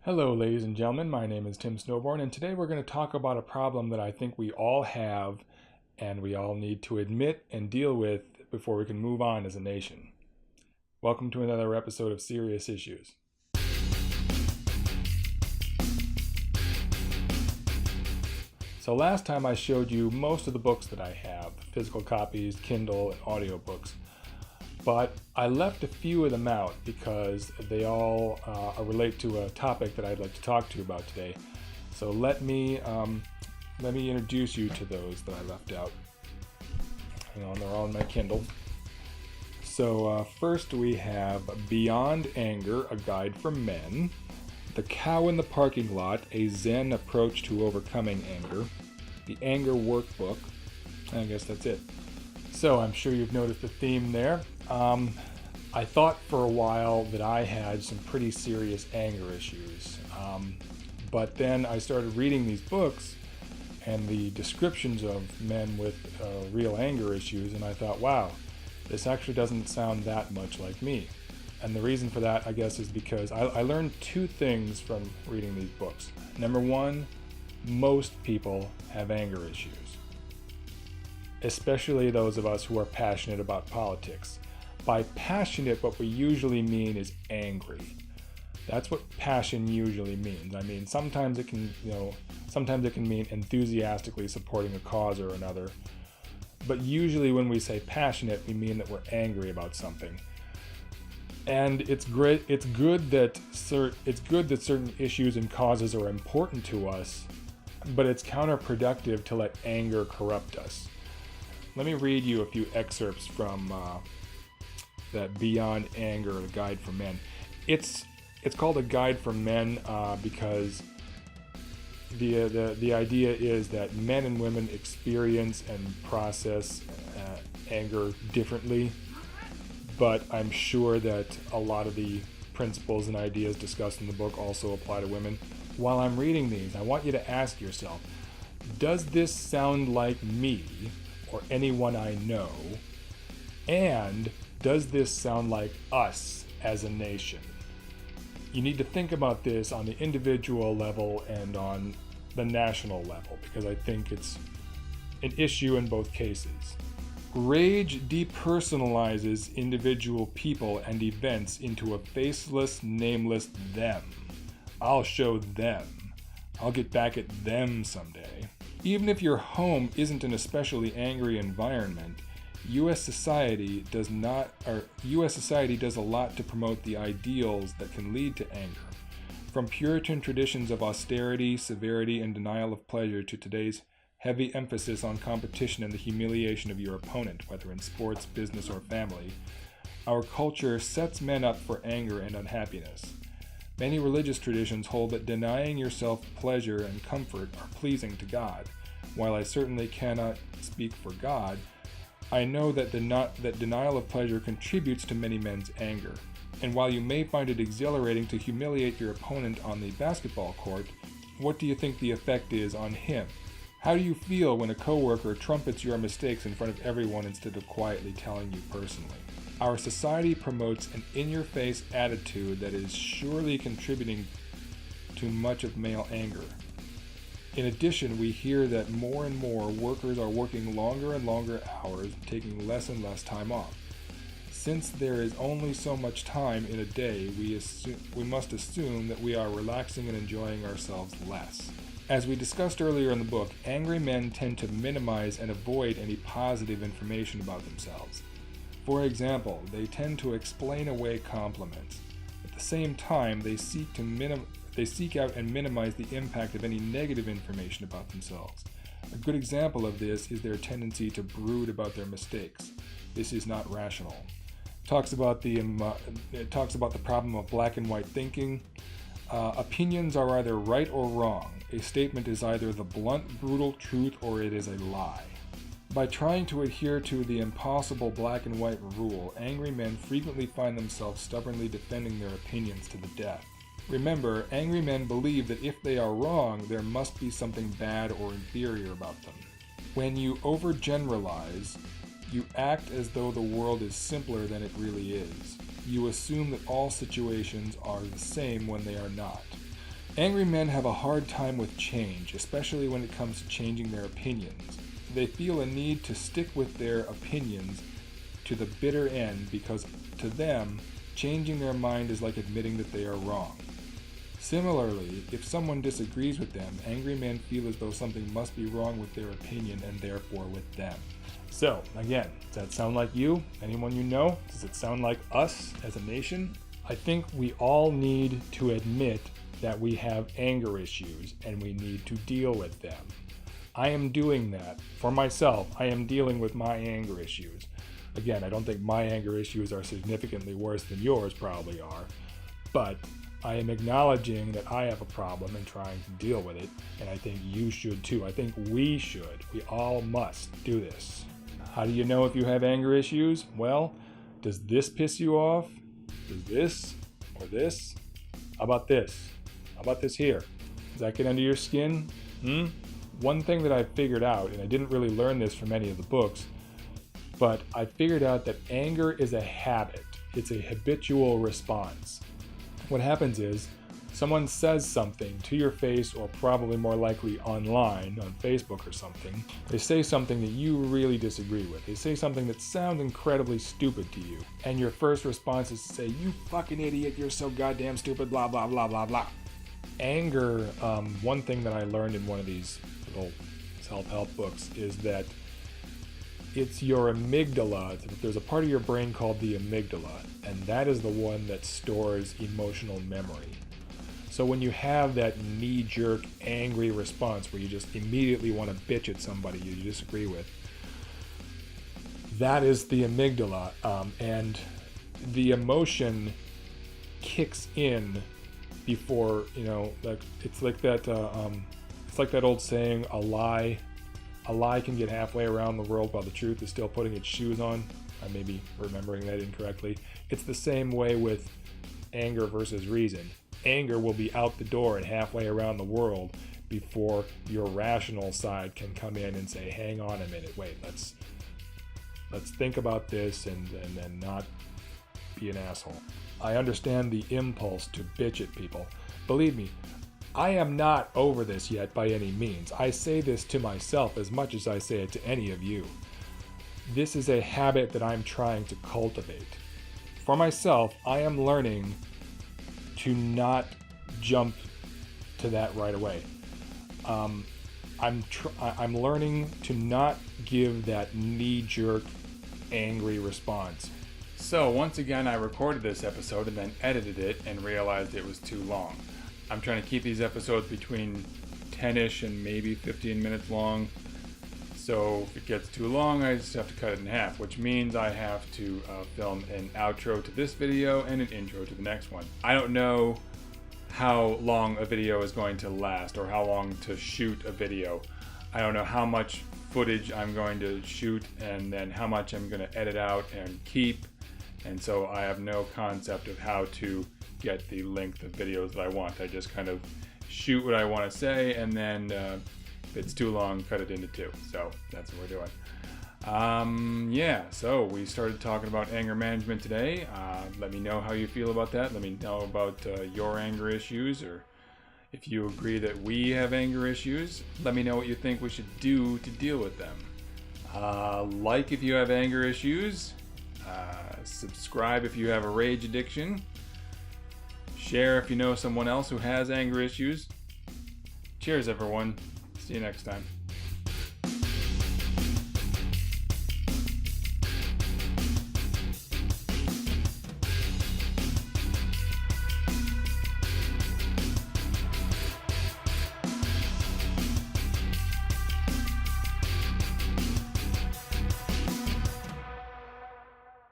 Hello, ladies and gentlemen. My name is Tim Snowborn, and today we're going to talk about a problem that I think we all have and we all need to admit and deal with before we can move on as a nation. Welcome to another episode of Serious Issues. So last time I showed you most of the books that I have, physical copies, Kindle, and audiobooks. But I left a few of them out because they all relate to a topic that I'd like to talk to you about today. So let me introduce you to those that I left out. Hang on, they're all in my Kindle. So first we have Beyond Anger, a Guide for Men. The Cow in the Parking Lot, a Zen Approach to Overcoming Anger. The Anger Workbook. I guess that's it. So I'm sure you've noticed the theme there. I thought for a while that I had some pretty serious anger issues. But then I started reading these books and the descriptions of men with real anger issues, and I thought, wow, this actually doesn't sound that much like me. And the reason for that, I guess, is because I learned two things from reading these books. Number one, most people have anger issues, especially those of us who are passionate about politics. By passionate, what we usually mean is angry. That's what passion usually means. I mean, sometimes it can mean enthusiastically supporting a cause or another. But usually when we say passionate, we mean that we're angry about something. And it's good that certain issues and causes are important to us, but it's counterproductive to let anger corrupt us. Let me read you a few excerpts from that Beyond Anger, a Guide for Men. It's called a Guide for Men because the idea is that men and women experience and process anger differently, but I'm sure that a lot of the principles and ideas discussed in the book also apply to women. While I'm reading these, I want you to ask yourself, does this sound like me or anyone I know? And does this sound like us as a nation? You need to think about this on the individual level and on the national level, because I think it's an issue in both cases. Rage depersonalizes individual people and events into a faceless, nameless them. I'll show them. I'll get back at them someday. Even if your home isn't an especially angry environment, U.S. society does a lot to promote the ideals that can lead to anger. From Puritan traditions of austerity, severity, and denial of pleasure to today's heavy emphasis on competition and the humiliation of your opponent, whether in sports, business, or family, our culture sets men up for anger and unhappiness. Many religious traditions hold that denying yourself pleasure and comfort are pleasing to God. While I certainly cannot speak for God, I know that denial of pleasure contributes to many men's anger. And while you may find it exhilarating to humiliate your opponent on the basketball court, what do you think the effect is on him? How do you feel when a coworker trumpets your mistakes in front of everyone instead of quietly telling you personally? Our society promotes an in-your-face attitude that is surely contributing to much of male anger. In addition, we hear that more and more workers are working longer and longer hours, taking less and less time off. Since there is only so much time in a day, we must assume that we are relaxing and enjoying ourselves less. As we discussed earlier in the book, angry men tend to minimize and avoid any positive information about themselves. For example, they tend to explain away compliments. At the same time, they seek out and minimize the impact of any negative information about themselves. A good example of this is their tendency to brood about their mistakes. This is not rational. It talks about the problem of black and white thinking. Opinions are either right or wrong. A statement is either the blunt, brutal truth or it is a lie. By trying to adhere to the impossible black and white rule, angry men frequently find themselves stubbornly defending their opinions to the death. Remember, angry men believe that if they are wrong, there must be something bad or inferior about them. When you overgeneralize, you act as though the world is simpler than it really is. You assume that all situations are the same when they are not. Angry men have a hard time with change, especially when it comes to changing their opinions. They feel a need to stick with their opinions to the bitter end because, to them, changing their mind is like admitting that they are wrong. Similarly, if someone disagrees with them, angry men feel as though something must be wrong with their opinion and therefore with them. So, again, does that sound like you? Anyone you know? Does it sound like us as a nation? I think we all need to admit that we have anger issues and we need to deal with them. I am doing that. For myself, I am dealing with my anger issues. Again, I don't think my anger issues are significantly worse than yours probably are, but I am acknowledging that I have a problem and trying to deal with it, and I think you should too. I think we should. We all must do this. How do you know if you have anger issues? Well, does this piss you off? Does this or this? How about this? How about this here? Does that get under your skin? One thing that I figured out, and I didn't really learn this from any of the books, but I figured out that anger is a habit. It's a habitual response. What happens is someone says something to your face, or probably more likely online on Facebook or something. They say something that you really disagree with. They say something that sounds incredibly stupid to you. And your first response is to say, "You fucking idiot, you're so goddamn stupid, blah, blah, blah, blah, blah." Anger, one thing that I learned in one of these little self-help books is that it's your amygdala. There's a part of your brain called the amygdala, and that is the one that stores emotional memory. So when you have that knee-jerk angry response where you just immediately want to bitch at somebody you disagree with, that is the amygdala, and the emotion kicks in before, like it's like that old saying, a lie can get halfway around the world while the truth is still putting its shoes on. I may be remembering that incorrectly. It's the same way with anger versus reason. Anger will be out the door and halfway around the world before your rational side can come in and say, hang on a minute, wait, let's think about this and then not be an asshole. I understand the impulse to bitch at people. Believe me, I am not over this yet by any means. I say this to myself as much as I say it to any of you. This is a habit that I'm trying to cultivate. For myself, I am learning to not jump to that right away. I'm learning to not give that knee-jerk, angry response. So once again, I recorded this episode and then edited it and realized it was too long. I'm trying to keep these episodes between 10-ish and maybe 15 minutes long. So if it gets too long, I just have to cut it in half, which means I have to film an outro to this video and an intro to the next one. I don't know how long a video is going to last or how long to shoot a video. I don't know how much footage I'm going to shoot and then how much I'm going to edit out and keep. And so I have no concept of how to get the length of videos that I want. I just kind of shoot what I want to say, and then if it's too long, cut it into two. So that's what we're doing. So we started talking about anger management today. Let me know how you feel about that. Let me know about your anger issues, or if you agree that we have anger issues. Let me know what you think we should do to deal with them. Like if you have anger issues. Subscribe if you have a rage addiction. Share if you know someone else who has anger issues. Cheers, everyone. See you next time.